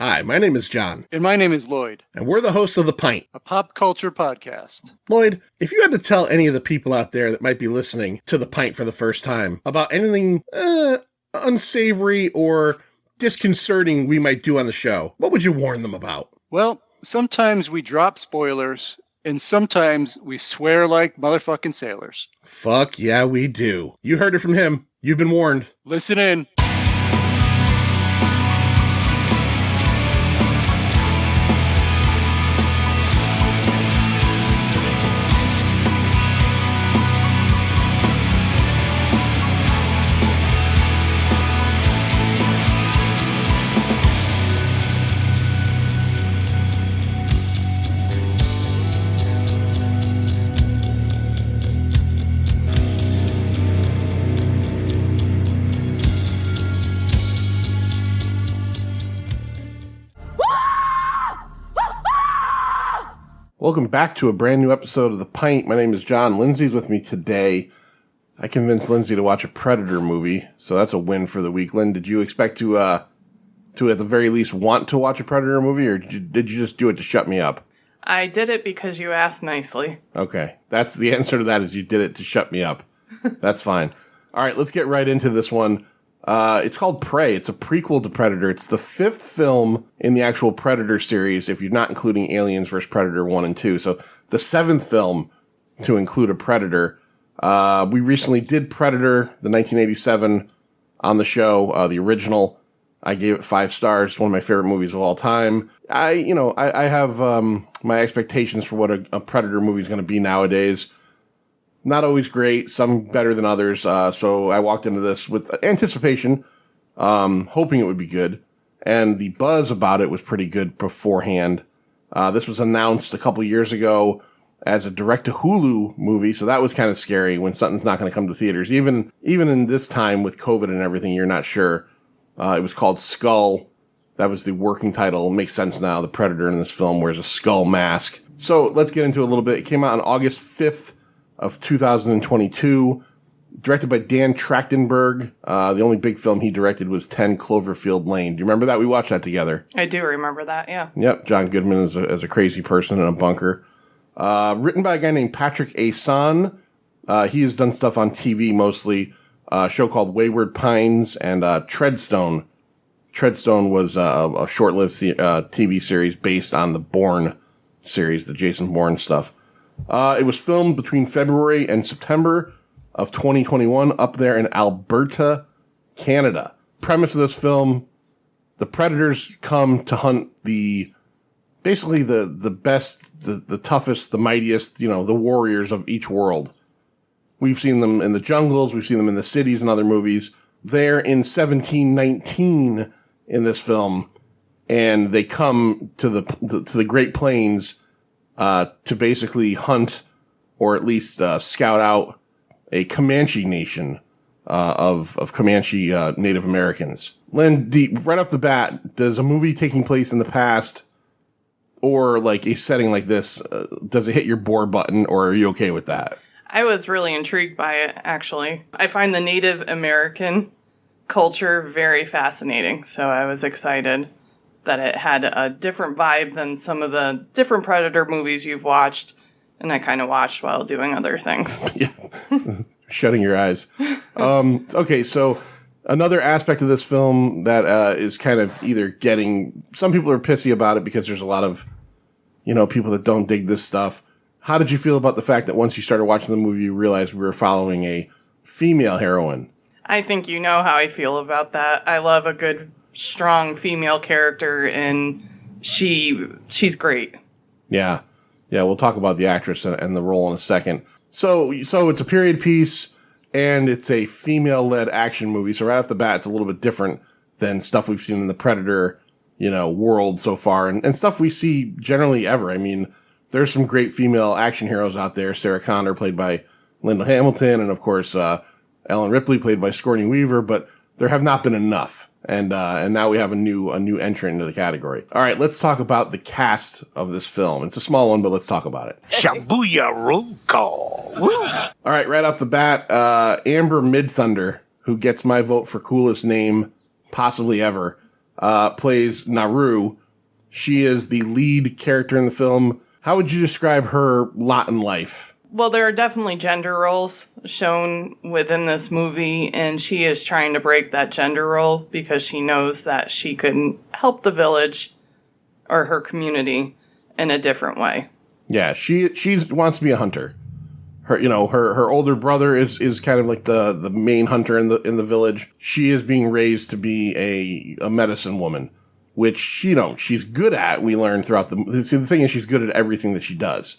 Hi, my name is John. And my name is Lloyd. And we're the hosts of The Pint, a pop culture podcast. Lloyd, if you had to tell any of the people out there that might be listening to The Pint for the first time about anything unsavory or disconcerting we might do on the show, what would you warn them about? Well, sometimes we drop spoilers, and sometimes we swear like motherfucking sailors. Fuck yeah, we do. You heard it from him. You've been warned. Listen in. Welcome back to a brand new episode of The Pint. My name is John. Lindsay's with me today. I convinced Lindsay to watch a Predator movie, so that's a win for the week. Lynn, did you expect to at the very least want to watch a Predator movie, or did you just do it to shut me up? I did it because you asked nicely. Okay, that's the answer to that, is you did it to shut me up. That's fine. All right, let's get right into this one. It's called Prey. It's a prequel to Predator. It's the fifth film in the actual Predator series, if you're not including Aliens vs. Predator 1 and 2. So the seventh film to include a Predator. We recently did Predator, the 1987, on the show, the original. I gave it 5 stars, one of my favorite movies of all time. I have my expectations for what a Predator movie is going to be nowadays. Not always great, some better than others. So I walked into this with anticipation, hoping it would be good. And the buzz about it was pretty good beforehand. This was announced a couple years ago as a direct-to-Hulu movie, so that was kind of scary when something's not going to come to theaters. Even in this time with COVID and everything, you're not sure. It was called Skull. That was the working title. It makes sense now. The Predator in this film wears a skull mask. So let's get into it a little bit. It came out on August 5th. Of 2022, directed by Dan Trachtenberg. The only big film he directed was 10 Cloverfield Lane. Do you remember that? We watched that together. I do remember that, yeah. Yep, John Goodman is a crazy person in a bunker. Written by a guy named Patrick A. San. He has done stuff on TV mostly. A show called Wayward Pines and Treadstone. Treadstone was a short-lived TV series based on the Bourne series, the Jason Bourne stuff. It was filmed between February and September of 2021 up there in Alberta, Canada. Premise of this film, the Predators come to hunt the best, the toughest, the mightiest, the warriors of each world. We've seen them in the jungles, we've seen them in the cities and other movies. They're in 1719 in this film, and they come to the Great Plains to basically hunt, or at least scout out, a Comanche nation of Comanche Native Americans. Lynn, right off the bat, does a movie taking place in the past, or like a setting like this, does it hit your bore button, or are you okay with that? I was really intrigued by it, actually. I find the Native American culture very fascinating, so I was excited that it had a different vibe than some of the different Predator movies you've watched, and I kind of watched while doing other things. Yeah. Shutting your eyes. Okay, so another aspect of this film that is kind of either getting... Some people are pissy about it because there's a lot of, people that don't dig this stuff. How did you feel about the fact that once you started watching the movie, you realized we were following a female heroine? I think you know how I feel about that. I love a good, strong female character, and she's great. Yeah, we'll talk about the actress and the role in a second. So it's a period piece, and it's a female-led action movie. So right off the bat, it's a little bit different than stuff we've seen in the Predator, world so far, and stuff we see generally ever. I mean, there's some great female action heroes out there. Sarah Connor, played by Linda Hamilton, and of course Ellen Ripley, played by Sigourney Weaver. But there have not been enough. And now we have a new entrant into the category. All right, let's talk about the cast of this film. It's a small one, but let's talk about it. Shabuya roll call. All right, right off the bat, Amber Midthunder, who gets my vote for coolest name possibly ever. plays Naru. She is the lead character in the film. How would you describe her lot in life? Well, there are definitely gender roles shown within this movie, and she is trying to break that gender role because she knows that she could help the village or her community in a different way. Yeah, she wants to be a hunter. Her older brother is kind of like the main hunter in the village. She is being raised to be a medicine woman, which she's good at. We learn throughout the thing is she's good at everything that she does,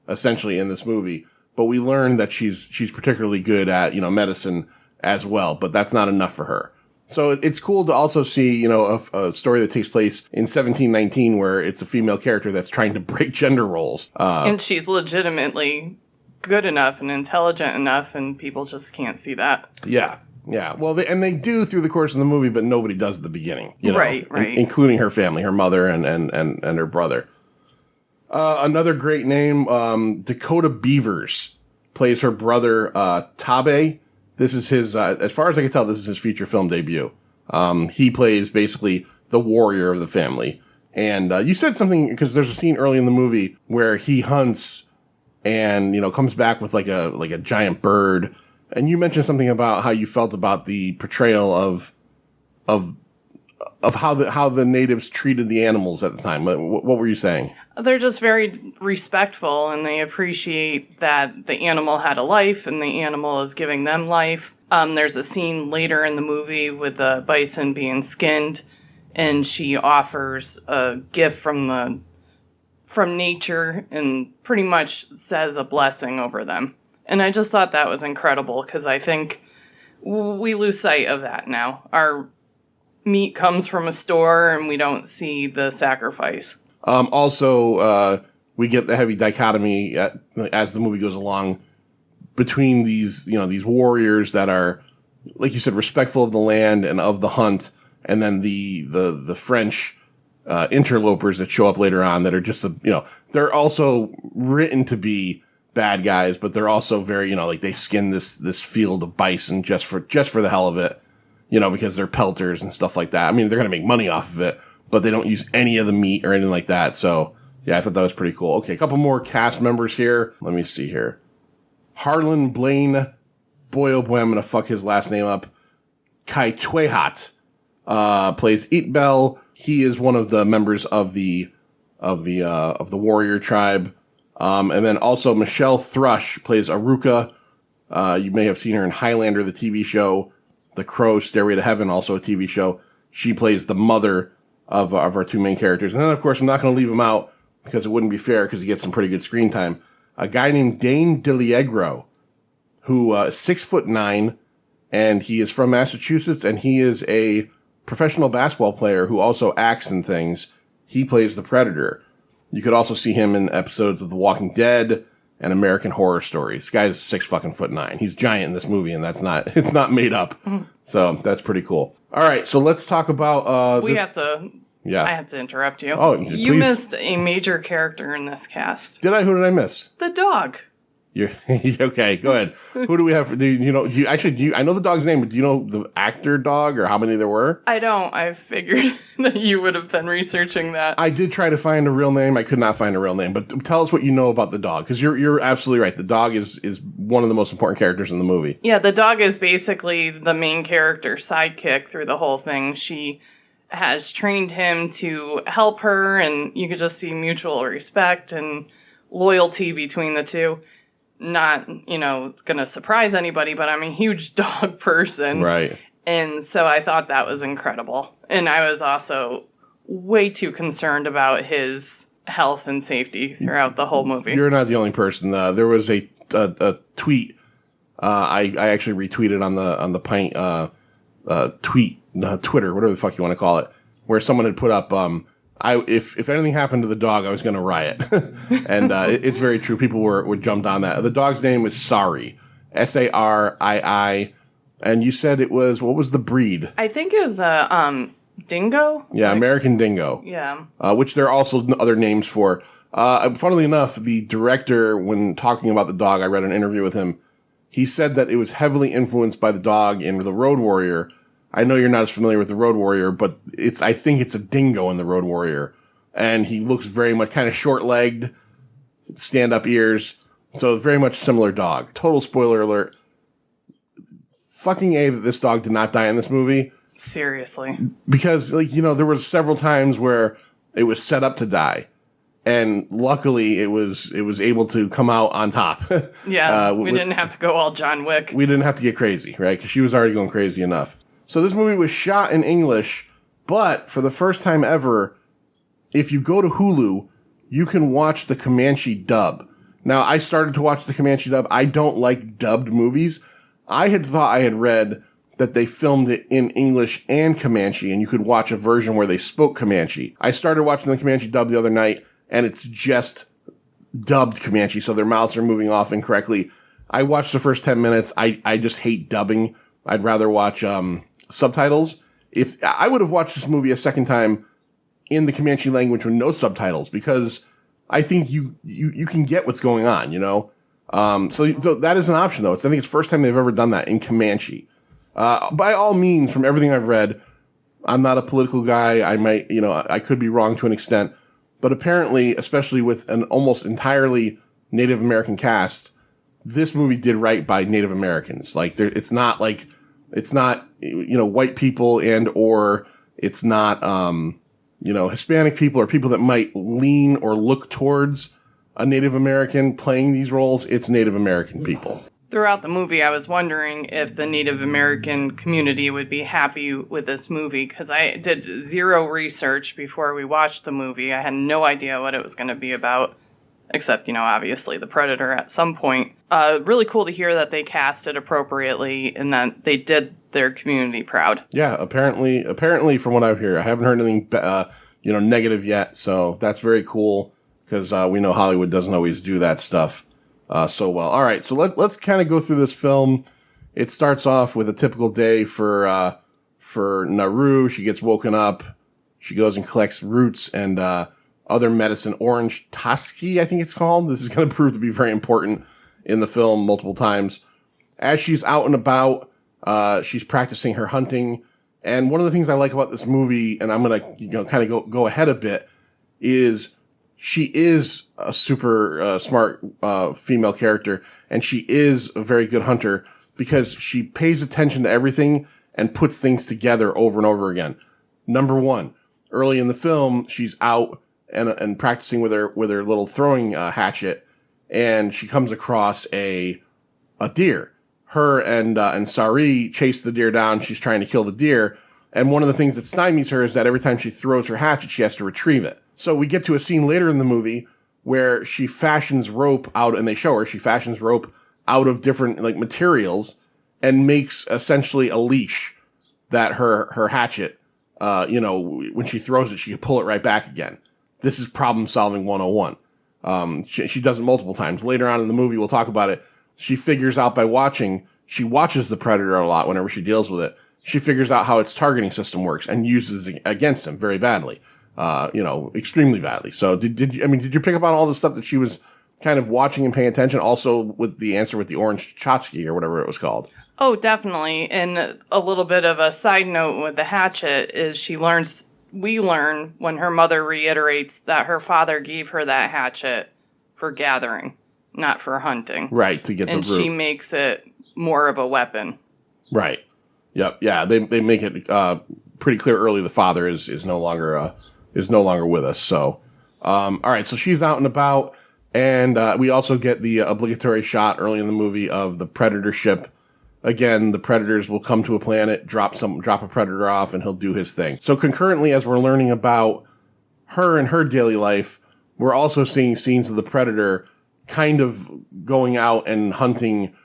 essentially in this movie. But we learn that she's particularly good at medicine as well. But that's not enough for her. So it's cool to also see a story that takes place in 1719 where it's a female character that's trying to break gender roles, and she's legitimately good enough and intelligent enough, and people just can't see that. Yeah. Well, they do through the course of the movie, but nobody does at the beginning. Right. Including her family, her mother and her brother. Another great name, Dakota Beavers plays her brother, Tabe. This is his, as far as I can tell, this is his feature film debut. He plays basically the warrior of the family. And you said something, because there's a scene early in the movie where he hunts and, comes back with like a giant bird. And you mentioned something about how you felt about the portrayal of how the natives treated the animals at the time. What were you saying? They're just very respectful, and they appreciate that the animal had a life and the animal is giving them life. There's a scene later in the movie with the bison being skinned, and she offers a gift from nature and pretty much says a blessing over them. And I just thought that was incredible, because I think we lose sight of that now. Our meat comes from a store, and we don't see the sacrifice. Also, we get the heavy dichotomy as the movie goes along between these warriors that are, like you said, respectful of the land and of the hunt, and then the French interlopers that show up later on that are just they're also written to be bad guys, but they're also very like they skin this field of bison just for the hell of it, because they're pelters and stuff like that. I mean, they're gonna make money off of it, but they don't use any of the meat or anything like that. So, yeah, I thought that was pretty cool. Okay, a couple more cast members here. Let me see here. Harlan Blaine. Boy, oh boy, I'm going to fuck his last name up. Kai Twehat plays Eatbell. He is one of the members of the warrior tribe. And then also Michelle Thrush plays Aruka. You may have seen her in Highlander, the TV show. The Crow, Stairway to Heaven, also a TV show. She plays the mother of our two main characters. And then, of course, I'm not going to leave him out because it wouldn't be fair because he gets some pretty good screen time. A guy named Dane DeLiegro, who is 6'9", and he is from Massachusetts, and he is a professional basketball player who also acts in things. He plays the Predator. You could also see him in episodes of The Walking Dead and American Horror Story. This guy's 6'9". He's giant in this movie, and it's not made up. Mm-hmm. So that's pretty cool. All right, so let's talk about Yeah. I have to interrupt you. Oh, you missed a major character in this cast. Did I? Who did I miss? The dog. You're okay. Go ahead. Who do we have? Do you I know the dog's name, but do you know the actor dog or how many there were? I don't. I figured that you would have been researching that. I did try to find a real name. I could not find a real name. But tell us what you know about the dog, because you're absolutely right. The dog is one of the most important characters in the movie. Yeah, the dog is basically the main character sidekick through the whole thing. She has trained him to help her, and you could just see mutual respect and loyalty between the two. Not, it's going to surprise anybody, but I'm a huge dog person. Right. And so I thought that was incredible. And I was also way too concerned about his health and safety throughout the whole movie. You're not the only person. There was a tweet. I actually retweeted on the Pint Twitter, whatever the fuck you want to call it, where someone had put up, if anything happened to the dog, I was going to riot. And it's very true. People were jumped on that. The dog's name was Sari, Sarii. And you said it was, what was the breed? I think it was a dingo. Yeah, American dingo. Yeah. Which there are also other names for. Funnily enough, the director, when talking about the dog, I read an interview with him. He said that it was heavily influenced by the dog in The Road Warrior, I know you're not as familiar with the Road Warrior, but I think it's a dingo in the Road Warrior. And he looks very much kind of short-legged, stand-up ears. So very much similar dog. Total spoiler alert. Fucking A that this dog did not die in this movie. Seriously. Because, there was several times where it was set up to die. And luckily, it was able to come out on top. Yeah, we didn't have to go all John Wick. We didn't have to get crazy, right? Because she was already going crazy enough. So this movie was shot in English, but for the first time ever, if you go to Hulu, you can watch the Comanche dub. Now, I started to watch the Comanche dub. I don't like dubbed movies. I had thought I had read that they filmed it in English and Comanche, and you could watch a version where they spoke Comanche. I started watching the Comanche dub the other night, and it's just dubbed Comanche, so their mouths are moving off incorrectly. I watched the first 10 minutes. I just hate dubbing. I'd rather watch subtitles. If I would have watched this movie a second time in the Comanche language with no subtitles, because I think you can get what's going on, So that is an option, though. I think it's the first time they've ever done that in Comanche. By all means, from everything I've read, I'm not a political guy. I might, I could be wrong to an extent. But apparently, especially with an almost entirely Native American cast, this movie did right by Native Americans. It's not white people or it's not, Hispanic people or people that might lean or look towards a Native American playing these roles. It's Native American people. Throughout the movie, I was wondering if the Native American community would be happy with this movie, because I did zero research before we watched the movie. I had no idea what it was going to be about, except, obviously the Predator at some point. Really cool to hear that they cast it appropriately and that they did their community proud. Yeah, apparently from what I've heard, I haven't heard anything, negative yet. So that's very cool, because we know Hollywood doesn't always do that stuff so well. All right, so let's kind of go through this film. It starts off with a typical day for Naru. She gets woken up. She goes and collects roots and other medicine. Orange Toski, I think it's called. This is going to prove to be very important in the film multiple times. As she's out and about, she's practicing her hunting. And one of the things I like about this movie, and I'm going to kind of go ahead a bit, is she is a super smart female character, and she is a very good hunter because she pays attention to everything and puts things together over and over again. Number one, early in the film, she's out and practicing with her little throwing hatchet, and she comes across a deer. Her and Sari chase the deer down. She's trying to kill the deer. And one of the things that stymies her is that every time she throws her hatchet, she has to retrieve it. So we get to a scene later in the movie where she fashions rope out, and they show her, she fashions rope out of different materials and makes essentially a leash that her hatchet, when she throws it, she can pull it right back again. This is problem solving 101. She does it multiple times. Later on in the movie, we'll talk about it. She figures out she watches the Predator a lot whenever she deals with it. She figures out how its targeting system works and uses it against him very badly. Extremely badly. So did you pick up on all the stuff that she was kind of watching and paying attention? Also with the answer with the orange tchotchke or whatever it was called. Oh, definitely. And a little bit of a side note with the hatchet is we learn when her mother reiterates that her father gave her that hatchet for gathering, not for hunting. Right, to get the root. And she makes it more of a weapon. Right. Yep. Yeah, they make it pretty clear early the father is no longer with us. So, all right, so she's out and about, and we also get the obligatory shot early in the movie of the Predator ship. Again, the Predators will come to a planet, drop a Predator off, and he'll do his thing. So concurrently, as we're learning about her and her daily life, we're also seeing scenes of the Predator kind of going out and hunting,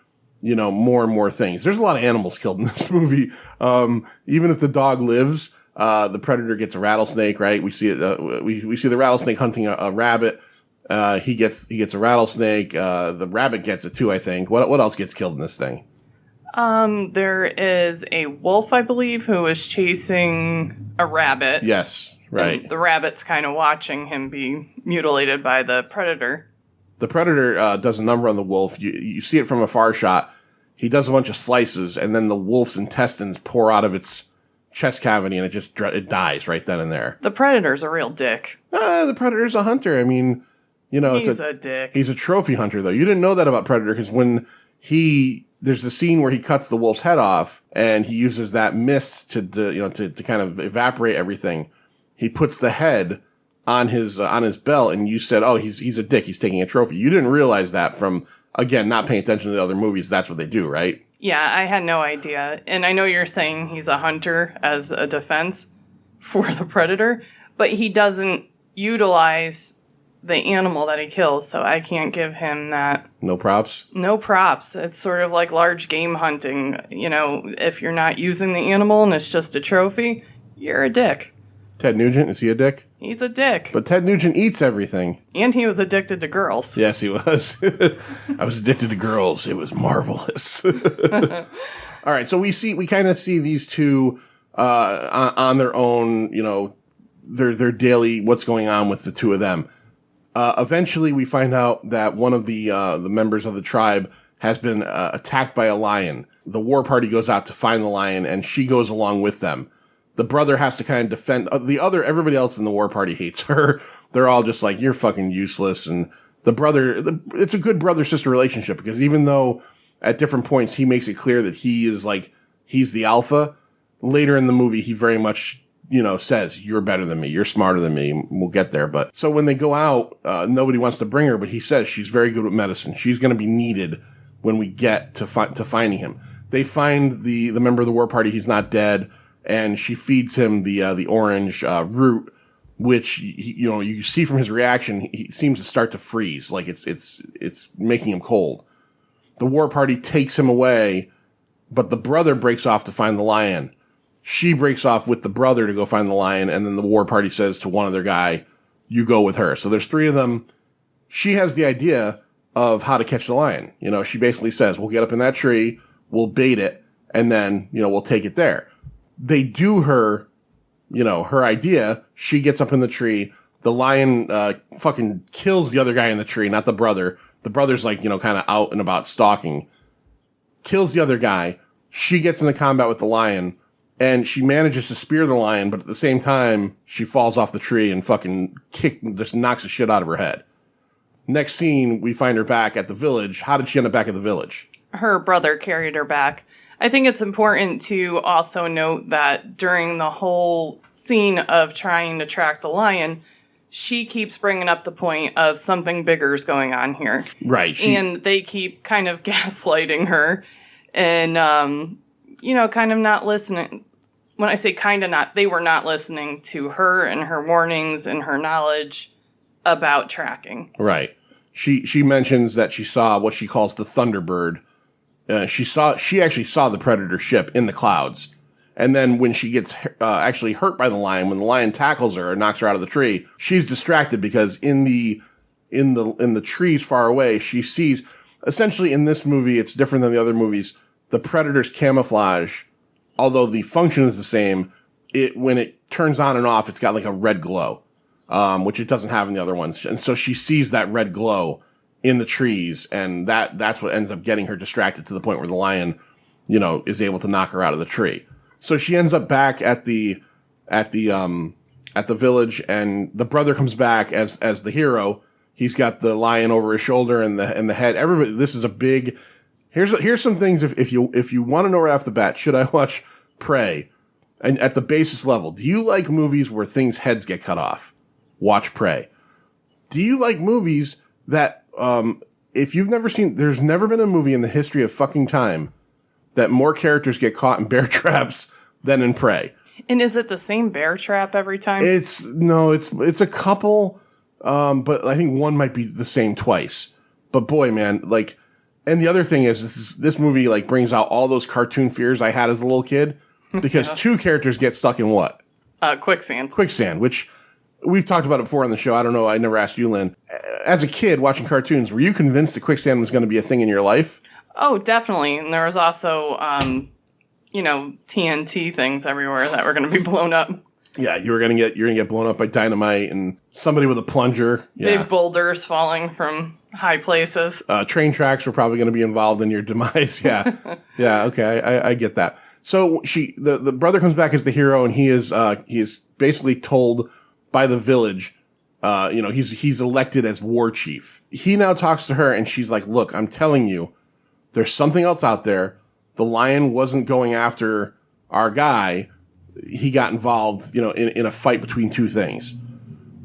more and more things. There's a lot of animals killed in this movie. Even if the dog lives, the Predator gets a rattlesnake, right? We see it. We see the rattlesnake hunting a rabbit. He gets a rattlesnake. The rabbit gets it too, I think. What else gets killed in this thing? There is a wolf, I believe, who is chasing a rabbit. Yes, right. And the rabbit's kind of watching him be mutilated by the Predator. The Predator does a number on the wolf. You see it from a far shot. He does a bunch of slices, and then the wolf's intestines pour out of its chest cavity, and it dies right then and there. The Predator's a real dick. The Predator's a hunter. I mean, He's a dick. He's a trophy hunter, though. You didn't know that about Predator because when there's the scene where he cuts the wolf's head off and he uses that mist to kind of evaporate everything. He puts the head on his belt, and you said, "Oh, he's a dick. He's taking a trophy." You didn't realize that from, again, not paying attention to the other movies. That's what they do, right? Yeah, I had no idea. And I know you're saying he's a hunter as a defense for the Predator, but he doesn't utilize the animal that he kills, so I can't give him that. No props? No props. It's sort of like large game hunting. If you're not using the animal and it's just a trophy, you're a dick. Ted Nugent, is he a dick? He's a dick. But Ted Nugent eats everything. And he was addicted to girls. Yes, he was. I was addicted to girls. It was marvelous. All right, so we kind of see these two on their own, their daily, what's going on with the two of them. Eventually, we find out that one of the members of the tribe has been attacked by a lion. The war party goes out to find the lion, and she goes along with them. The brother has to kind of defend everybody else in the war party hates her. They're all just like, you're fucking useless. And the brother, it's a good brother-sister relationship because even though at different points he makes it clear that he's the alpha, later in the movie he very much, says, you're better than me. You're smarter than me. We'll get there. But so when they go out, nobody wants to bring her, but he says she's very good with medicine. She's going to be needed when we get to finding him. They find the member of the war party. He's not dead. And she feeds him the orange root, which you see from his reaction, he seems to start to freeze, like it's making him cold. The war party takes him away, but the brother breaks off to find the lion. She breaks off with the brother to go find the lion, and then the war party says to one other guy, "You go with her." So there's three of them. She has the idea of how to catch the lion. She basically says, "We'll get up in that tree, we'll bait it, and then we'll take it there." They do her idea. She gets up in the tree. The lion fucking kills the other guy in the tree, not the brother. The brother's kind of out and about stalking. Kills the other guy. She gets into combat with the lion, and she manages to spear the lion, but at the same time, she falls off the tree and fucking just knocks the shit out of her head. Next scene, we find her back at the village. How did she end up back at the village? Her brother carried her back. I think it's important to also note that during the whole scene of trying to track the lion, she keeps bringing up the point of something bigger is going on here. Right. And they keep kind of gaslighting her and, kind of not listening. When I say kind of not, they were not listening to her and her warnings and her knowledge about tracking. Right. She mentions that she saw what she calls the Thunderbird. She actually saw the Predator ship in the clouds. And then when she gets actually hurt by the lion, when the lion tackles her and knocks her out of the tree, she's distracted because in the trees far away, she sees, essentially in this movie, it's different than the other movies, the Predator's camouflage, although the function is the same, when it turns on and off, it's got like a red glow, which it doesn't have in the other ones. And so she sees that red glow in the trees, and that's what ends up getting her distracted to the point where the lion, is able to knock her out of the tree. So she ends up back at the village, and the brother comes back as the hero. He's got the lion over his shoulder and the head. Everybody, this is a big. Here's some things. If you want to know right off the bat, should I watch Prey? And at the basis level, do you like movies where things heads get cut off? Watch Prey. Do you like movies that if you've never seen, there's never been a movie in the history of fucking time that more characters get caught in bear traps than in Prey. And is it the same bear trap every time? It's a couple, but I think one might be the same twice. But boy, man, and the other thing is this movie brings out all those cartoon fears I had as a little kid because two characters get stuck in what? Quicksand. Quicksand, which we've talked about it before on the show. I don't know. I never asked you, Lynn. As a kid watching cartoons, were you convinced that quicksand was going to be a thing in your life? Oh, definitely. And there was also, TNT things everywhere that were going to be blown up. Yeah, you're gonna get blown up by dynamite and somebody with a plunger. Yeah. Big boulders falling from high places. Train tracks were probably going to be involved in your demise. Yeah, yeah. Okay, I get that. So the brother comes back as the hero, and he is basically told by the village, he's elected as war chief. He now talks to her, and she's like, "Look, I'm telling you, there's something else out there. The lion wasn't going after our guy. He got involved, in a fight between two things."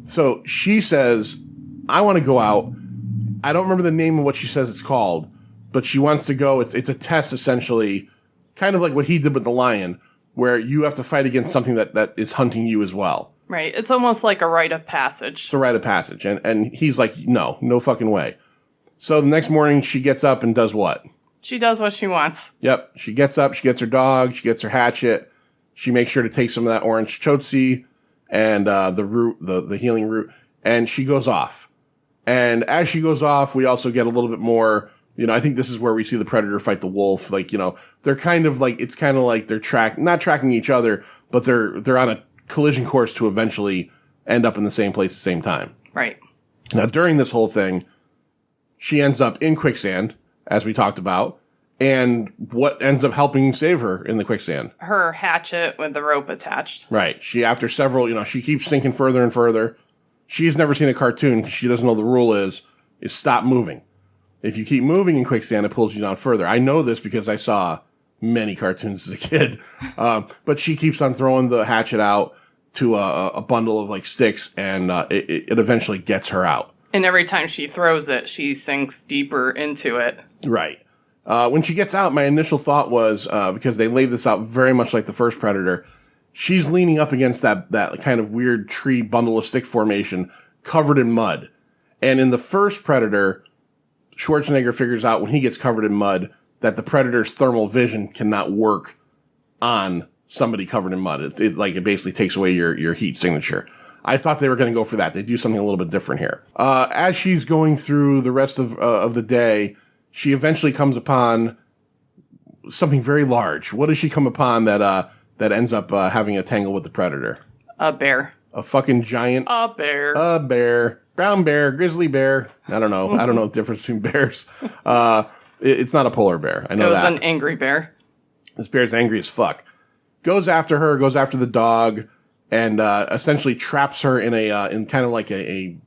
So she says, "I want to go out." I don't remember the name of what she says it's called, but she wants to go. It's a test, essentially, kind of like what he did with the lion, where you have to fight against something that is hunting you as well. Right. It's almost like a rite of passage. It's a rite of passage. And he's like, no fucking way. So the next morning, she gets up and does what? She does what she wants. Yep. She gets up, she gets her dog, she gets her hatchet. She makes sure to take some of that orange chotzi and the root, the healing root, and she goes off. And as she goes off, we also get a little bit more, I think this is where we see the predator fight the wolf. Like, they're kind of like, it's kind of like they're not tracking each other, but they're on a collision course to eventually end up in the same place at the same time. Right. Now, during this whole thing, she ends up in quicksand, as we talked about. And what ends up helping save her in the quicksand? Her hatchet with the rope attached. Right. She, after several, she keeps sinking further and further. She's never seen a cartoon because she doesn't know the rule is stop moving. If you keep moving in quicksand, it pulls you down further. I know this because I saw many cartoons as a kid. But she keeps on throwing the hatchet out to a bundle of like sticks, and it eventually gets her out. And every time she throws it, she sinks deeper into it. Right. When she gets out, my initial thought was, because they laid this out very much like the first Predator, she's leaning up against that kind of weird tree bundle of stick formation covered in mud. And in the first Predator, Schwarzenegger figures out when he gets covered in mud that the Predator's thermal vision cannot work on somebody covered in mud. It basically takes away your heat signature. I thought they were going to go for that. They do something a little bit different here. As she's going through the rest of the day, she eventually comes upon something very large. What does she come upon that ends up having a tangle with the Predator? A bear. A fucking giant... A bear. A bear. Brown bear. Grizzly bear. I don't know. I don't know the difference between bears. It's not a polar bear. I know that. It was an angry bear. This bear's angry as fuck. Goes after her, goes after the dog, and essentially traps her in kind of like a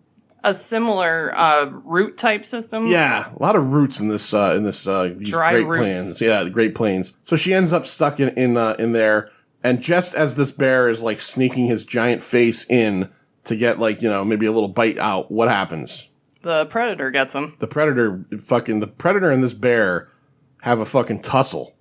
similar root type system. Yeah, a lot of roots in these Dry Great roots. Plains. Yeah, the Great Plains. So she ends up stuck in there, and just as this bear is like sneaking his giant face in to get maybe a little bite out, what happens? The Predator gets him. The Predator and this bear have a fucking tussle.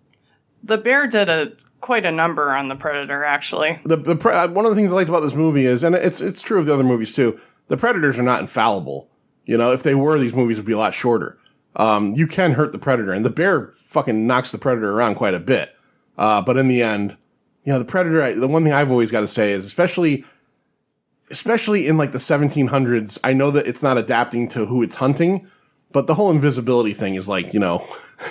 The bear did quite a number on the Predator, actually. One of the things I liked about this movie is, and it's true of the other movies too, the Predators are not infallible. If they were, these movies would be a lot shorter. You can hurt the Predator, and the bear fucking knocks the Predator around quite a bit. But in the end, the Predator, the one thing I've always got to say is, especially in like the 1700s, I know that it's not adapting to who it's hunting, but the whole invisibility thing is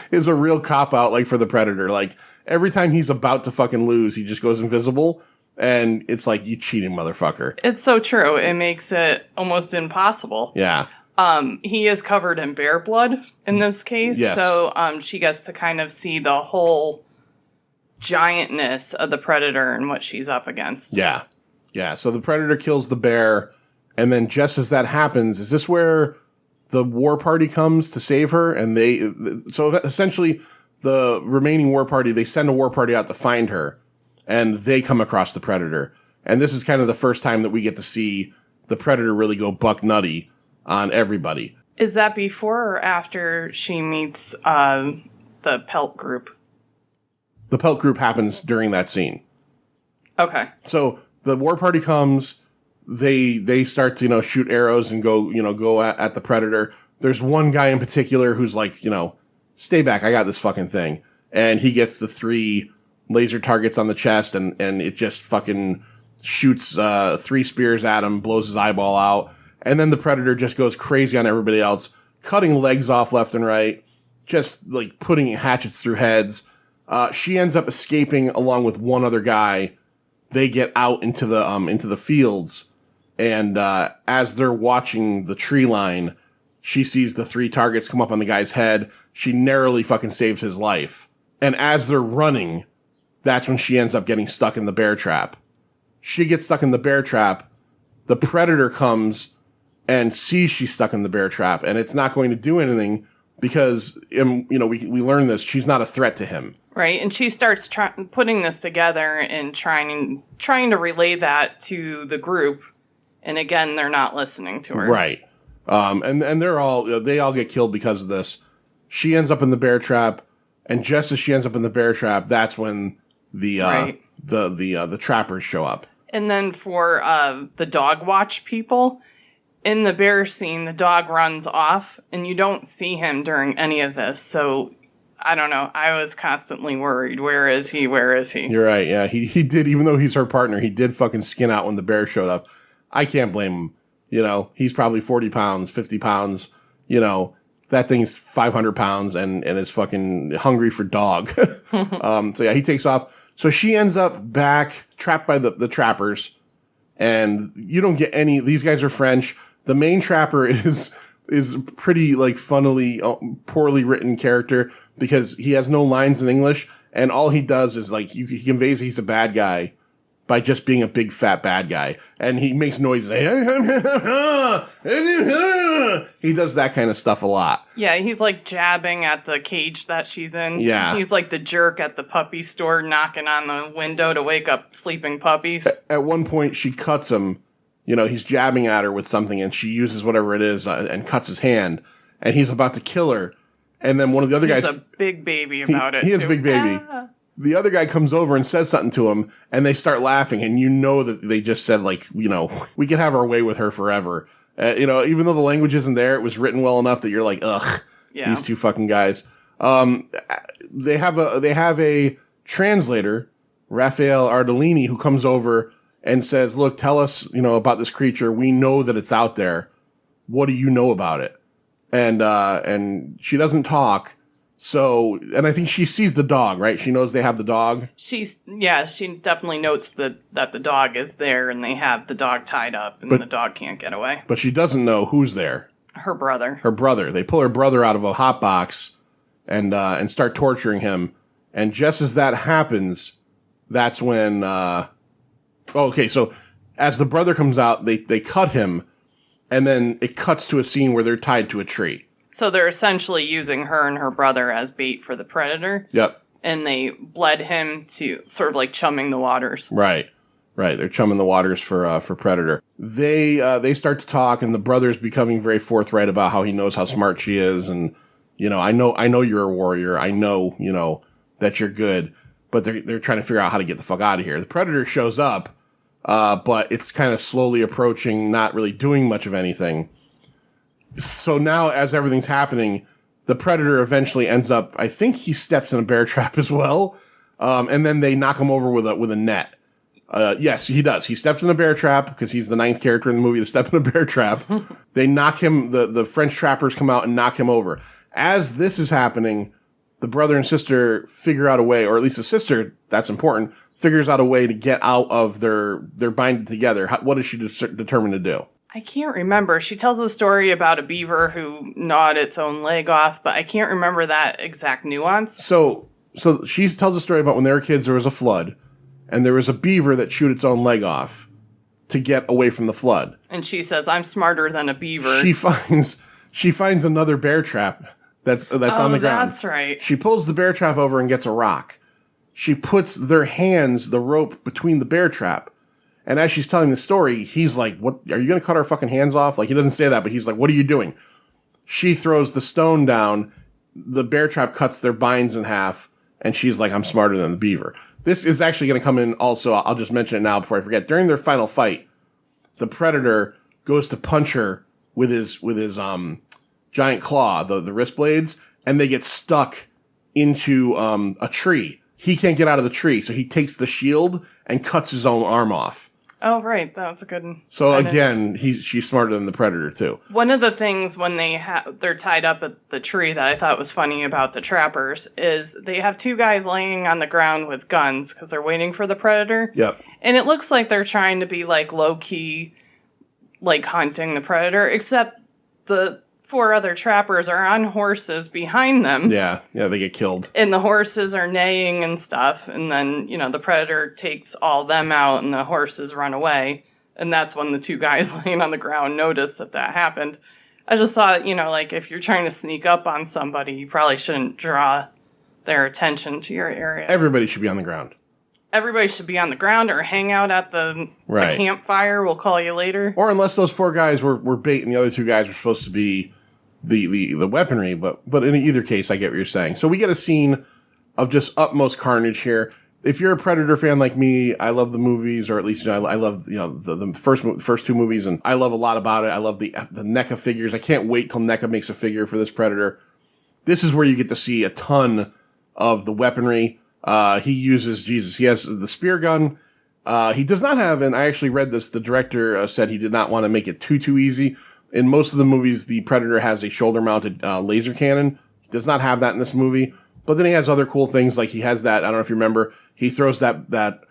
is a real cop-out, for the Predator. Like, every time he's about to fucking lose, he just goes invisible, and it's like, you cheating motherfucker. It's so true. It makes it almost impossible. Yeah. He is covered in bear blood in this case, yes. So she gets to kind of see the whole giantness of the Predator and what she's up against. Yeah. Yeah, so the Predator kills the bear, and then just as that happens, is this where the war party comes to save her? And so essentially, the remaining war party, they send a war party out to find her, and they come across the Predator. And this is kind of the first time that we get to see the Predator really go buck nutty on everybody. Is that before or after she meets the Pelt group? The Pelt group happens during that scene. Okay. So the war party comes, they start to, shoot arrows and go at the Predator. There's one guy in particular who's like, stay back, I got this fucking thing. And he gets the 3 laser targets on the chest, and it just fucking shoots 3 spears at him, blows his eyeball out. And then the Predator just goes crazy on everybody else, cutting legs off left and right, just like putting hatchets through heads. She ends up escaping along with one other guy. They get out into the fields, and as they're watching the tree line, she sees the 3 targets come up on the guy's head. She narrowly fucking saves his life. And as they're running, that's when she ends up getting stuck in the bear trap. She gets stuck in the bear trap. The predator comes and sees she's stuck in the bear trap, and it's not going to do anything because, we learn this. She's not a threat to him. Right, and she starts putting this together and trying to relay that to the group, and again, they're not listening to her. Right, and they all get killed because of this. She ends up in the bear trap, and just as she ends up in the bear trap, that's when the trappers show up. And then for the dog watch people, in the bear scene, the dog runs off, and you don't see him during any of this, so. I don't know. I was constantly worried. Where is he? Where is he? You're right. Yeah, he did. Even though he's her partner, he did fucking skin out when the bear showed up. I can't blame him. He's probably 40 pounds, 50 pounds. That thing's 500 pounds and is fucking hungry for dog. So yeah, he takes off. So she ends up back trapped by the trappers, and you don't get any. These guys are French. The main trapper is pretty funnily poorly written character. Because he has no lines in English, and all he does is he conveys he's a bad guy by just being a big fat bad guy, and he makes noises. He does that kind of stuff a lot. Yeah, he's jabbing at the cage that she's in. Yeah, he's like the jerk at the puppy store, knocking on the window to wake up sleeping puppies. At one point, she cuts him. He's jabbing at her with something, and she uses whatever it is and cuts his hand, and he's about to kill her. And then one of the other guys... He's a big baby about it. He is a big baby. Ah. The other guy comes over and says something to him, and they start laughing, and that they just said, we could have our way with her forever. Even though the language isn't there, it was written well enough that you're like, ugh, these two fucking guys. They have a translator, Raphael Ardolini, who comes over and says, look, tell us, about this creature. We know that it's out there. What do you know about it? And she doesn't talk. So, and I think she sees the dog, right? She knows they have the dog. She definitely notes that the dog is there, and they have the dog tied up, and the dog can't get away. But she doesn't know who's there. Her brother. They pull her brother out of a hot box and start torturing him. And just as that happens, that's when, so as the brother comes out, they cut him. And then it cuts to a scene where they're tied to a tree. So they're essentially using her and her brother as bait for the predator. Yep. And they bled him to sort of chumming the waters. Right. They're chumming the waters for predator. They start to talk, and the brother's becoming very forthright about how he knows how smart she is, and I know you're a warrior. I know that you're good, but they're trying to figure out how to get the fuck out of here. The predator shows up. But it's kind of slowly approaching, not really doing much of anything. So now, as everything's happening, the predator eventually ends up, I think he steps in a bear trap as well. And then they knock him over with a net. Yes, he does. He steps in a bear trap because he's the 9th character in the movie to step in a bear trap. They knock him, the French trappers come out and knock him over. As this is happening, the brother and sister figure out a way, or at least the sister, that's important, figures out a way to get out of their binding together. What is she determined to do? I can't remember. She tells a story about a beaver who gnawed its own leg off, but I can't remember that exact nuance. So she tells a story about when they were kids, there was a flood, and there was a beaver that chewed its own leg off to get away from the flood. And she says, I'm smarter than a beaver. She finds another bear trap that's on the ground. That's right. She pulls the bear trap over and gets a rock. She puts their hands, the rope, between the bear trap. And as she's telling the story, he's like, what, are you going to cut our fucking hands off? He doesn't say that, but he's like, what are you doing? She throws the stone down. The bear trap cuts their binds in half. And she's like, I'm smarter than the beaver. This is actually going to come in also. I'll just mention it now before I forget. During their final fight, the predator goes to punch her with his giant claw, the wrist blades, and they get stuck into a tree. He can't get out of the tree, so he takes the shield and cuts his own arm off. Oh, right. That's a good one. So again, she's smarter than the predator too. One of the things when they're tied up at the tree that I thought was funny about the trappers is they have 2 guys laying on the ground with guns because they're waiting for the predator. Yep. And it looks like they're trying to be low key, hunting the predator, except the 4 other trappers are on horses behind them. Yeah, they get killed. And the horses are neighing and stuff. And then, the predator takes all them out and the horses run away. And that's when the 2 guys laying on the ground noticed that happened. I just thought, like if you're trying to sneak up on somebody, you probably shouldn't draw their attention to your area. Everybody should be on the ground. Everybody should be on the ground or hang out at the campfire. We'll call you later. Or unless those 4 guys were bait and the other 2 guys were supposed to be the weaponry. But in either case, I get what you're saying. So we get a scene of just utmost carnage here. If you're a Predator fan like me, I love the movies, or at least I love the first 2 movies, and I love a lot about it. I love the NECA figures. I can't wait till NECA makes a figure for this Predator. This is where you get to see a ton of the weaponry. He has the spear gun. He does not have, and I actually read this, the director said he did not want to make it too easy. In most of the movies, the Predator has a shoulder-mounted laser cannon. He does not have that in this movie. But then he has other cool things, like he has that, I don't know if you remember, he throws that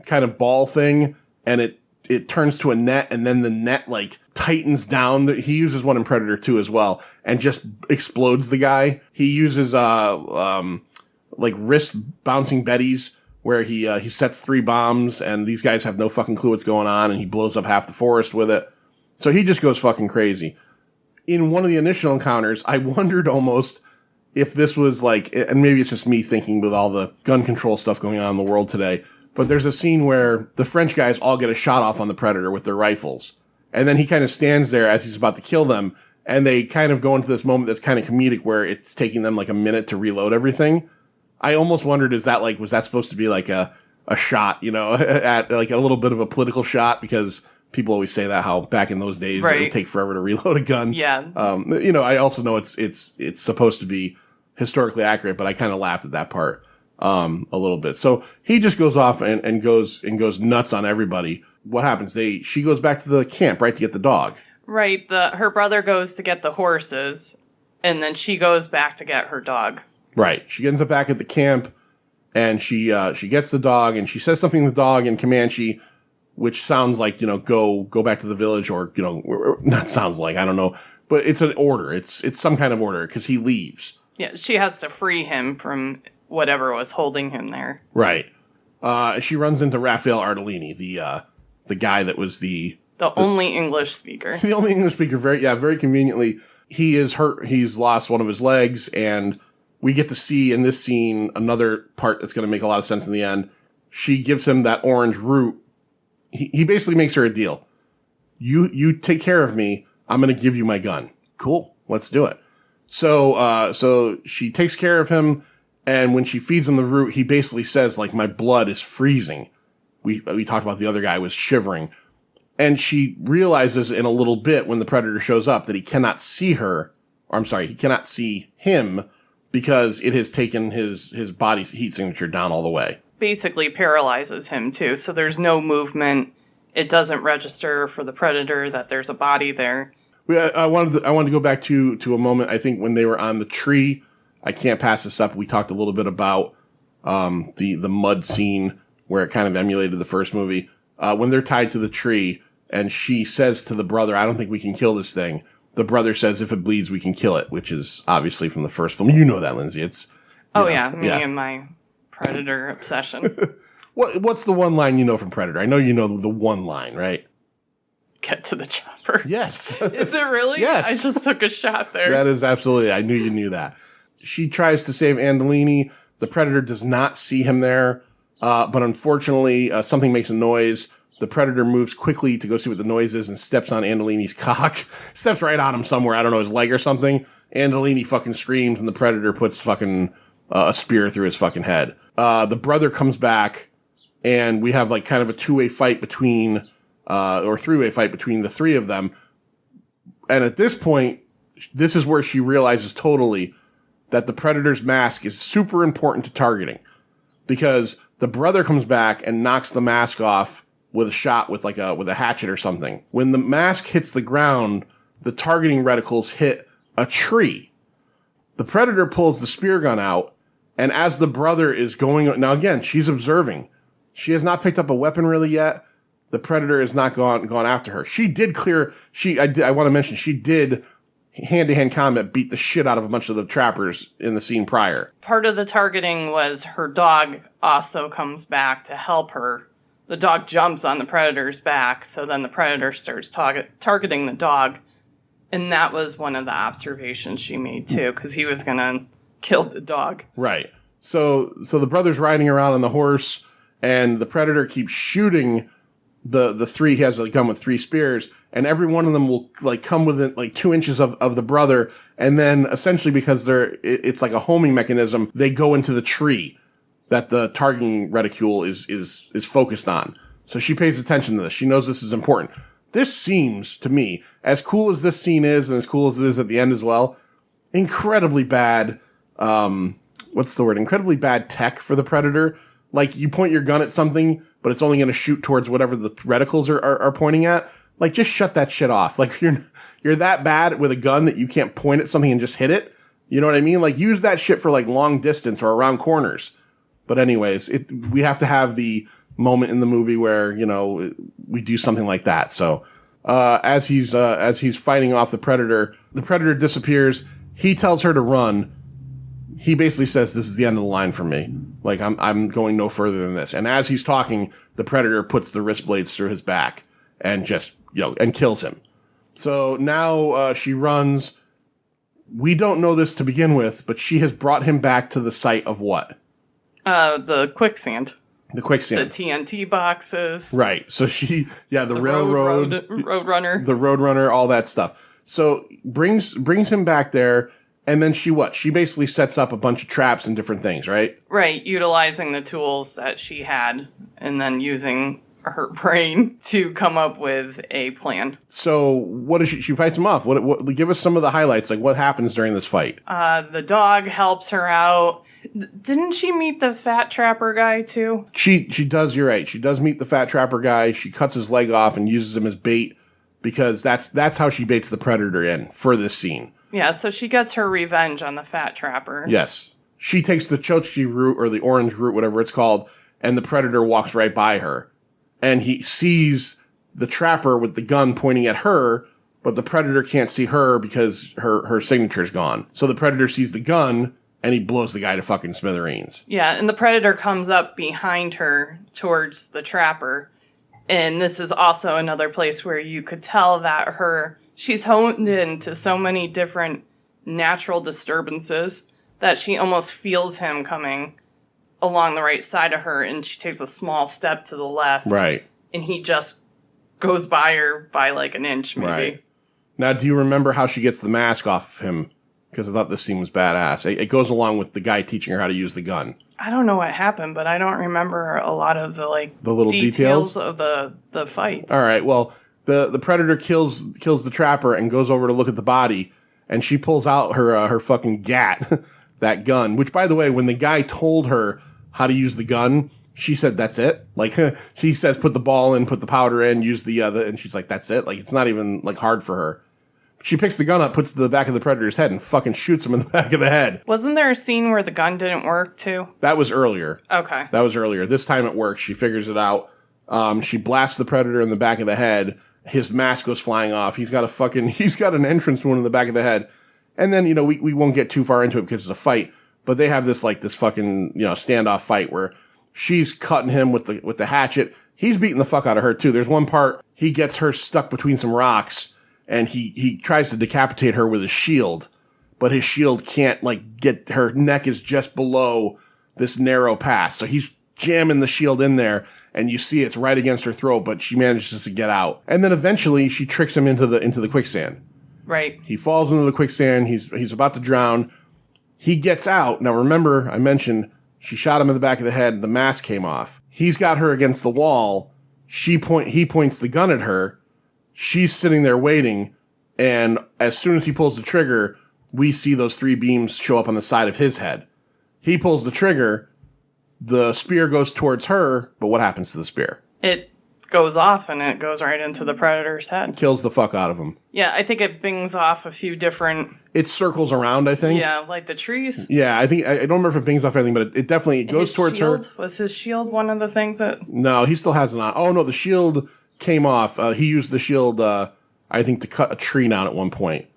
kind of ball thing, and it turns to a net, and then the net, like, tightens down. He uses one in Predator 2 as well, and just explodes the guy. He uses, like, wrist bouncing betties, where he sets 3 bombs, and these guys have no fucking clue what's going on, and he blows up half the forest with it. So he just goes fucking crazy. In one of the initial encounters, I wondered almost if this was like, and maybe it's just me thinking with all the gun control stuff going on in the world today, but there's a scene where the French guys all get a shot off on the Predator with their rifles. And then he kind of stands there as he's about to kill them, and they kind of go into this moment that's kind of comedic where it's taking them like a minute to reload everything. I almost wondered, was that supposed to be like a shot, at like a little bit of a political shot, because people always say that, how back in those days it would take forever to reload a gun. Yeah. I also know it's supposed to be historically accurate, but I kind of laughed at that part a little bit. So he just goes off and goes nuts on everybody. What happens? She goes back to the camp, right, to get the dog. Right. Her brother goes to get the horses, and then she goes back to get her dog. Right. She ends up back at the camp, and she gets the dog, and she says something to the dog in Comanche, which sounds like, go back to the village, or, not sounds like, I don't know, but it's an order. It's some kind of order, because he leaves. Yeah, she has to free him from whatever was holding him there. Right. She runs into Raphael Ardolini, the guy that was the only English speaker. The only English speaker, very conveniently. He is hurt. He's lost one of his legs, and we get to see in this scene another part that's going to make a lot of sense in the end. She gives him that orange root. He basically makes her a deal. You take care of me, I'm going to give you my gun. Cool, let's do it. So she takes care of him, and when she feeds him the root, he basically says, like, my blood is freezing. We talked about the other guy was shivering. And she realizes in a little bit when the Predator shows up that he cannot see her, or I'm sorry, he cannot see him, because it has taken his body's heat signature down all the way. Basically paralyzes him too, so there's no movement. It doesn't register for the Predator that there's a body there. I wanted to go back to a moment, I think, when they were on the tree. I can't pass this up. We talked a little bit about the mud scene where it kind of emulated the first movie. When they're tied to the tree, and she says to the brother, I don't think we can kill this thing. The brother says, if it bleeds, we can kill it, which is obviously from the first film. You know that, Lindsay. It's me and my Predator obsession. What's the one line you know from Predator? I know you know the one line, right? Get to the chopper. Yes. Is it really? Yes. I just took a shot there. That is absolutely. I knew you knew that. She tries to save Andolini. The Predator does not see him there, but unfortunately, something makes a noise. The Predator moves quickly to go see what the noise is and steps on Andolini's cock. Steps right on him somewhere. I don't know, his leg or something. Andolini fucking screams, and the Predator puts fucking a spear through his fucking head. The brother comes back, and we have like kind of a two-way fight between, or three-way fight between the three of them. And at this point, this is where she realizes totally that the Predator's mask is super important to targeting, because the brother comes back and knocks the mask off with a shot with a hatchet or something. When the mask hits the ground, the targeting reticles hit a tree. The Predator pulls the spear gun out, and as the brother is going, now again, she's observing. She has not picked up a weapon really yet. The Predator has not gone after her. She did clear, I want to mention, she did hand-to-hand combat beat the shit out of a bunch of the trappers in the scene prior. Part of the targeting was her dog also comes back to help her. The dog jumps on the predator's back, so then the predator starts targeting the dog. And that was one of the observations she made, too, because he was going to kill the dog. Right. So the brother's riding around on the horse, and the predator keeps shooting the three. He has a gun with 3 spears, and every one of them will like come within like 2 inches of the brother, and then essentially because it's like a homing mechanism, they go into the tree that the targeting reticule is focused on. So she pays attention to this. She knows this is important. This seems to me, as cool as this scene is, and as cool as it is at the end as well, incredibly bad. What's the word? Incredibly bad tech for the predator. Like, you point your gun at something, but it's only going to shoot towards whatever the reticles are pointing at. Like, just shut that shit off. Like, you're that bad with a gun that you can't point at something and just hit it. You know what I mean? Like, use that shit for like long distance or around corners. But anyways, we have to have the moment in the movie where, you know, we do something like that. So, as he's fighting off the predator disappears. He tells her to run. He basically says, this is the end of the line for me. Like, I'm going no further than this. And as he's talking, the predator puts the wrist blades through his back and just, you know, and kills him. So now she runs. We don't know this to begin with, but she has brought him back to the site of what? The quicksand. The quicksand. The TNT boxes. Right. So the railroad. Roadrunner. The Roadrunner, all that stuff. So brings him back there. And then she basically sets up a bunch of traps and different things, right? Right, utilizing the tools that she had and then using her brain to come up with a plan. So what does she fights him off? What give us some of the highlights, like what happens during this fight? The dog helps her out. Didn't she meet the fat trapper guy too? She does, you're right. She does meet the fat trapper guy. She cuts his leg off and uses him as bait because that's how she baits the predator in for this scene. Yeah, so she gets her revenge on the fat trapper. Yes. She takes the chochi root, or the orange root, whatever it's called, and the predator walks right by her. And he sees the trapper with the gun pointing at her, but the predator can't see her because her signature's gone. So the predator sees the gun, and he blows the guy to fucking smithereens. Yeah, and the predator comes up behind her towards the trapper. And this is also another place where you could tell that she's honed into so many different natural disturbances that she almost feels him coming along the right side of her, and she takes a small step to the left. Right. And he just goes by her by like an inch, maybe. Right. Now, do you remember how she gets the mask off of him? Because I thought this scene was badass. It goes along with the guy teaching her how to use the gun. I don't know what happened, but I don't remember a lot of the little details of the fight. All right, well, the predator kills the trapper and goes over to look at the body, and she pulls out her fucking gat, that gun. Which, by the way, when the guy told her how to use the gun, she said, "That's it." Like he says, "Put the ball in, put the powder in, use the other," and she's like, "That's it." Like it's not even like hard for her. She picks the gun up, puts it to the back of the predator's head, and fucking shoots him in the back of the head. Wasn't there a scene where the gun didn't work too? That was earlier. Okay, that was earlier. This time it works. She figures it out. She blasts the predator in the back of the head. His mask goes flying off. He's got an entrance wound in the back of the head. And then, we won't get too far into it because it's a fight, but they have this fucking, standoff fight where she's cutting him with the hatchet. He's beating the fuck out of her too. There's one part he gets her stuck between some rocks and he tries to decapitate her with his shield, but his shield can't get, her neck is just below this narrow pass. So he's jamming the shield in there, and you see it's right against her throat, but she manages to get out. And then eventually she tricks him into the quicksand. Right. He falls into the quicksand. He's about to drown. He gets out. Now remember, I mentioned she shot him in the back of the head. The mask came off. He's got her against the wall. He points the gun at her. She's sitting there waiting. And as soon as he pulls the trigger, we see those 3 beams show up on the side of his head. He pulls the trigger. The spear goes towards her, but what happens to the spear? It goes off and it goes right into the predator's head. Kills the fuck out of him. Yeah, I think it bings off a few different... It circles around, I think. Yeah, like the trees. Yeah, I don't remember if it bings off anything, but it definitely goes towards her. Was his shield one of the things that... No, he still has it on. Oh, no, the shield came off. He used the shield, I think, to cut a tree down at one point.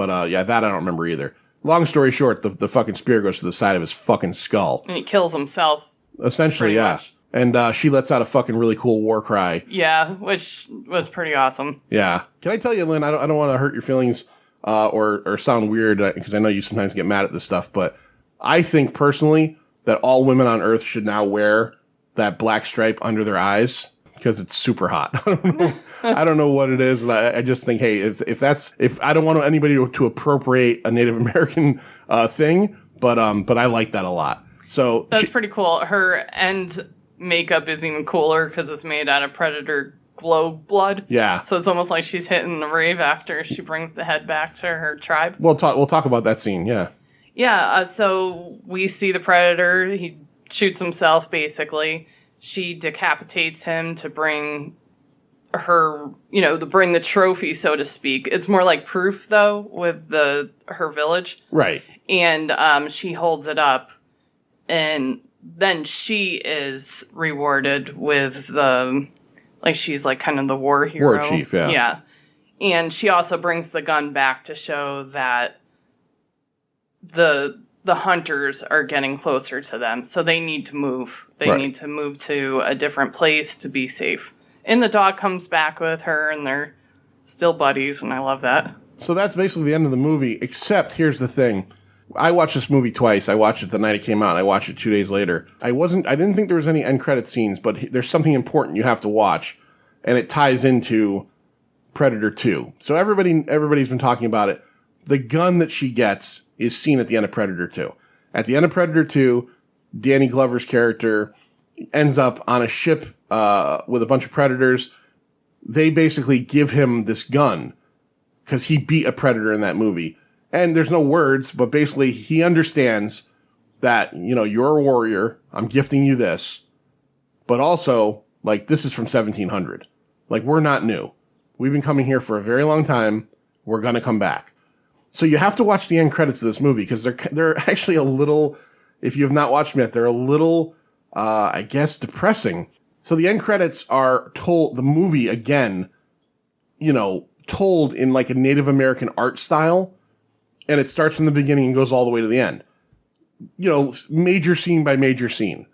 But yeah, that I don't remember either. Long story short, the fucking spear goes to the side of his fucking skull. And he kills himself. Essentially, yeah. Much. And she lets out a fucking really cool war cry. Yeah, which was pretty awesome. Yeah. Can I tell you, Lynn, I don't want to hurt your feelings or sound weird, because I know you sometimes get mad at this stuff, but I think personally that all women on Earth should now wear that black stripe under their eyes because it's super hot. I don't know what it is. And I just think, hey, if I don't want anybody to appropriate a Native American thing, but I like that a lot. So that's pretty cool. Her end makeup is even cooler because it's made out of predator glow blood. Yeah. So it's almost like she's hitting the rave after she brings the head back to her tribe. We'll talk about that scene. Yeah. Yeah. So we see the predator. He shoots himself, basically. She decapitates him to bring her, to bring the trophy, so to speak. It's more like proof, though, with her village. Right. And she holds it up, and then she is rewarded with she's like kind of the war hero. War chief, yeah. Yeah. And she also brings the gun back to show that the hunters are getting closer to them, so they need to move. They need to move to a different place to be safe. And the dog comes back with her, and they're still buddies, and I love that. So that's basically the end of the movie, except here's the thing. I watched this movie twice. I watched it the night it came out, and I watched it 2 days later. I didn't think there was any end credit scenes, but there's something important you have to watch, and it ties into Predator 2. So everybody's been talking about it. The gun that she gets is seen at the end of Predator 2. At the end of Predator 2, Danny Glover's character ends up on a ship with a bunch of predators. They basically give him this gun because he beat a predator in that movie. And there's no words, but basically he understands that, you're a warrior. I'm gifting you this. But also, this is from 1700. We're not new. We've been coming here for a very long time. We're going to come back. So you have to watch the end credits of this movie because they're actually a little, if you have not watched them yet, they're a little, I guess, depressing. So the end credits are told, the movie again, told in a Native American art style. And it starts from the beginning and goes all the way to the end. Major scene by major scene.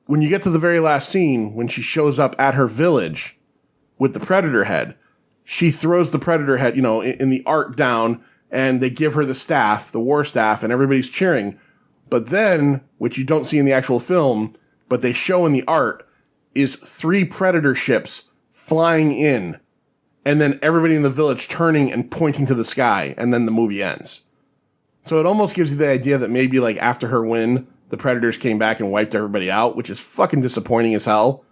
When you get to the very last scene, when she shows up at her village with the predator head, she throws the predator head, in the art down, and they give her the staff, the war staff, and everybody's cheering. But then, which you don't see in the actual film, but they show in the art, is 3 predator ships flying in, and then everybody in the village turning and pointing to the sky, and then the movie ends. So it almost gives you the idea that maybe after her win, the Predators came back and wiped everybody out, which is fucking disappointing as hell.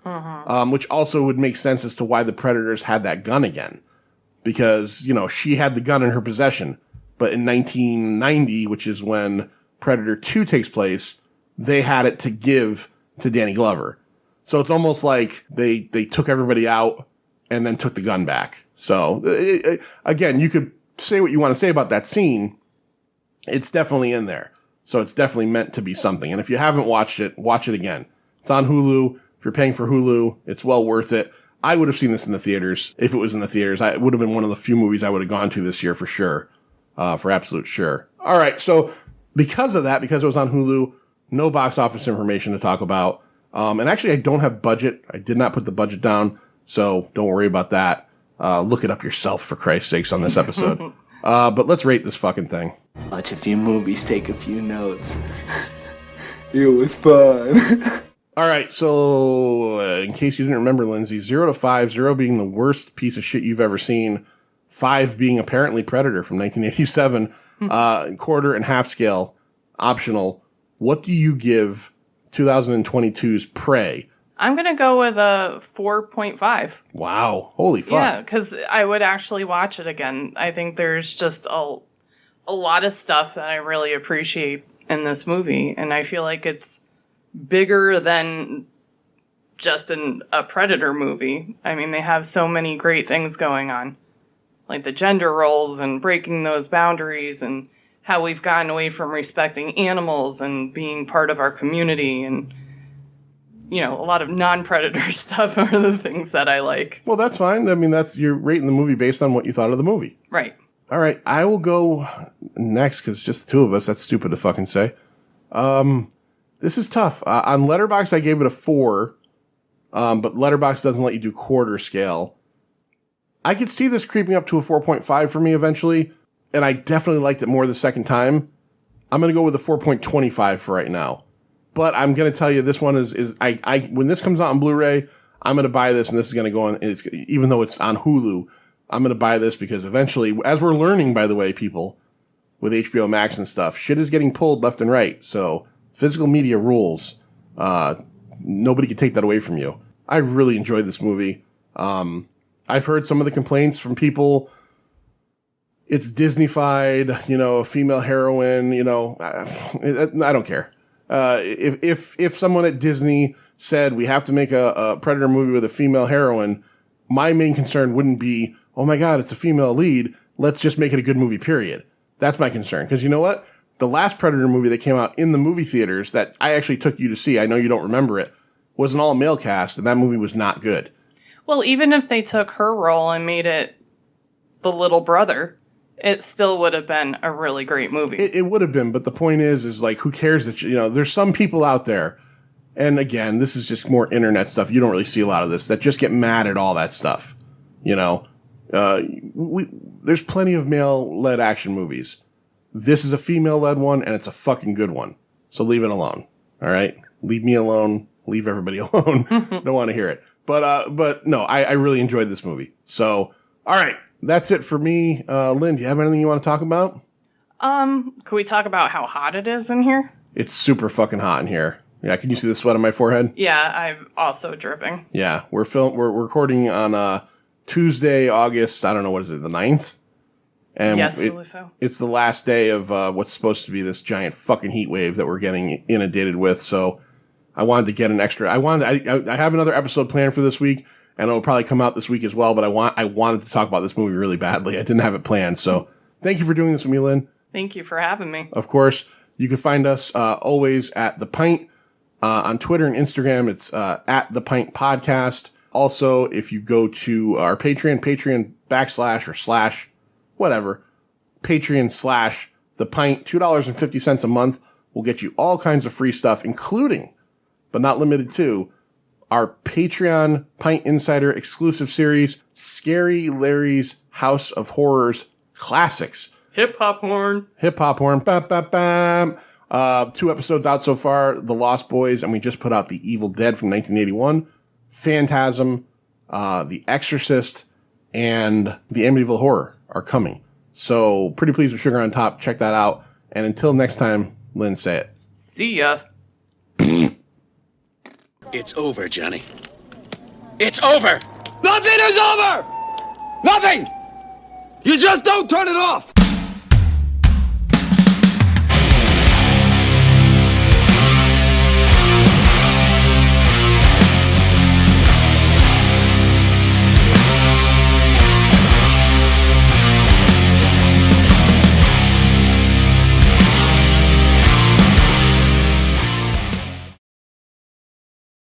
Which also would make sense as to why the Predators had that gun again. Because, she had the gun in her possession. But in 1990, which is when Predator 2 takes place, they had it to give to Danny Glover. So it's almost like they took everybody out and then took the gun back. So, again, you could say what you want to say about that scene. It's definitely in there. So it's definitely meant to be something. And if you haven't watched it, watch it again. It's on Hulu. If you're paying for Hulu, it's well worth it. I would have seen this in the theaters. If it was in the theaters, it would have been one of the few movies I would have gone to this year for sure. For absolute sure. All right. So because of that, because it was on Hulu, no box office information to talk about. And actually, I don't have budget. I did not put the budget down. So don't worry about that. Look it up yourself, for Christ's sakes, on this episode. But let's rate this fucking thing. Watch a few movies, take a few notes. It was fun. All right, so in case you didn't remember, Lindsay, 0 to 5, 0 being the worst piece of shit you've ever seen, 5 being apparently Predator from 1987, quarter and half scale, optional. What do you give 2022's Prey? I'm going to go with a 4.5. Wow. Holy fuck. Yeah, because I would actually watch it again. I think there's just a lot of stuff that I really appreciate in this movie. And I feel like it's bigger than just a Predator movie. I mean, they have so many great things going on. Like the gender roles and breaking those boundaries and how we've gotten away from respecting animals and being part of our community and... a lot of non-Predator stuff are the things that I like. Well, that's fine. I mean, you're rating the movie based on what you thought of the movie. Right. All right, I will go next because just the two of us. That's stupid to fucking say. This is tough. On Letterboxd, I gave it a 4, but Letterboxd doesn't let you do quarter scale. I could see this creeping up to a 4.5 for me eventually, and I definitely liked it more the second time. I'm going to go with a 4.25 for right now. But I'm going to tell you, this one is when this comes out on Blu-ray, I'm going to buy this, and this is going to go on, even though it's on Hulu, I'm going to buy this because eventually, as we're learning, by the way, people, with HBO Max and stuff, shit is getting pulled left and right. So physical media rules. Nobody can take that away from you. I really enjoyed this movie. I've heard some of the complaints from people. It's Disney-fied, a female heroine, I don't care. If someone at Disney said we have to make a Predator movie with a female heroine, my main concern wouldn't be, oh my God, it's a female lead. Let's just make it a good movie, period. That's my concern. Because you know what? The last Predator movie that came out in the movie theaters that I actually took you to see, I know you don't remember it, was an all-male cast, and that movie was not good. Well, even if they took her role and made it the little brother, it still would have been a really great movie. It would have been, but the point is like, who cares that, there's some people out there, and again, this is just more internet stuff. You don't really see a lot of this, that just get mad at all that stuff. There's plenty of male-led action movies. This is a female-led one, and it's a fucking good one. So leave it alone. All right? Leave me alone. Leave everybody alone. Don't want to hear it. But no, I really enjoyed this movie. So, all right. That's it for me. Lynn, do you have anything you want to talk about? Can we talk about how hot it is in here? It's super fucking hot in here. Yeah, can you see the sweat on my forehead? Yeah, I'm also dripping. Yeah, we're recording on Tuesday, August, I don't know, what is it, the 9th? And yes, I believe so. It's the last day of what's supposed to be this giant fucking heat wave that we're getting inundated with. So I wanted to get an extra. I have another episode planned for this week, and it'll probably come out this week as well. But I wanted to talk about this movie really badly. I didn't have it planned. So thank you for doing this with me, Lynn. Thank you for having me. Of course, you can find us always at The Pint on Twitter and Instagram. It's at The Pint Podcast. Also, if you go to our Patreon / whatever, Patreon / The Pint, $2.50 a month will get you all kinds of free stuff, including, but not limited to, our Patreon Pint Insider exclusive series, Scary Larry's House of Horrors Classics. Hip hop horn. Bam, bam, bam. 2 episodes out so far, The Lost Boys, and we just put out The Evil Dead from 1981, Phantasm, The Exorcist, and The Amityville Horror are coming. So, Pretty Pleased with Sugar on Top. Check that out. And until next time, Lynn, say it. See ya. It's over, Johnny. It's over! Nothing is over! Nothing! You just don't turn it off!